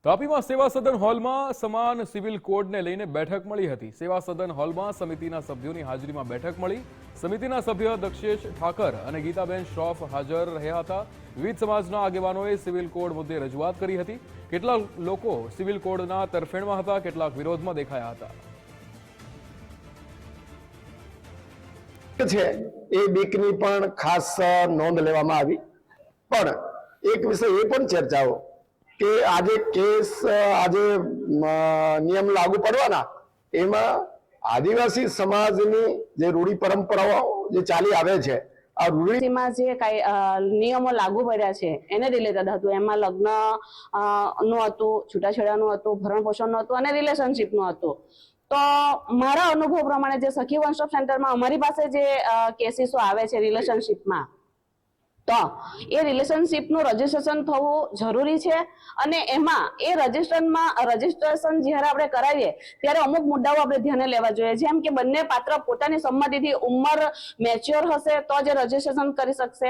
તાપીમાં સેવા સદન હોલમાં સમાન સિવિલ કોડને લઈને બેઠક મળી હતી। સેવા સદન હોલમાં સમિતિના સભ્યોની હાજરીમાં બેઠક મળી। સમિતિના સભ્ય દક્ષેશ ઠાકર અને ગીતાબેન શ્રોફ હાજર રહ્યા હતા। વિવિધ સમાજના આગેવાનોએ સિવિલ કોડ મુદ્દે રજૂઆત કરી હતી। કેટલાક લોકો સિવિલ કોડના તરફેણમાં હતા, કેટલાક વિરોધમાં દેખાયા હતા। છે એ બીકની પણ ખાસ નોંધ લેવામાં આવી। પણ એક વિષય એ પણ ચર્ચાઓ કે આજે કેસ આજે નિયમ લાગુ પડવાના એમાં આદિવાસી સમાજની જે રૂઢી પરંપરાઓ જે ચાલી આવે છે આ રૂઢિમાં જે નિયમો લાગુ પડ્યા છે એને રિલેટેડ હતું। એમાં લગ્ન નું હતું, છૂટાછેડાનું હતું, ભરણ પોષણનું હતું અને રિલેશનશીપનું હતું। તો મારા અનુભવ પ્રમાણે જે સખી વન સ્ટોપ સેન્ટરમાં અમારી પાસે જે કેસીસો આવે છે રિલેશનશીપમાં, તો એ રિલેશનશીપનું રજીસ્ટ્રેશન થવું જરૂરી છે અને એમાં એ રજીસ્ટ્રેશન જ્યારે આપણે કરાવીએ ત્યારે અમુક મુદ્દાઓ આપણે ધ્યાને લેવા જોઈએ। જેમ કે બંને પાત્ર પોતાની સંમતિથી ઉંમર મેચ્યોર હશે તો જ રજીસ્ટ્રેશન કરી શકશે।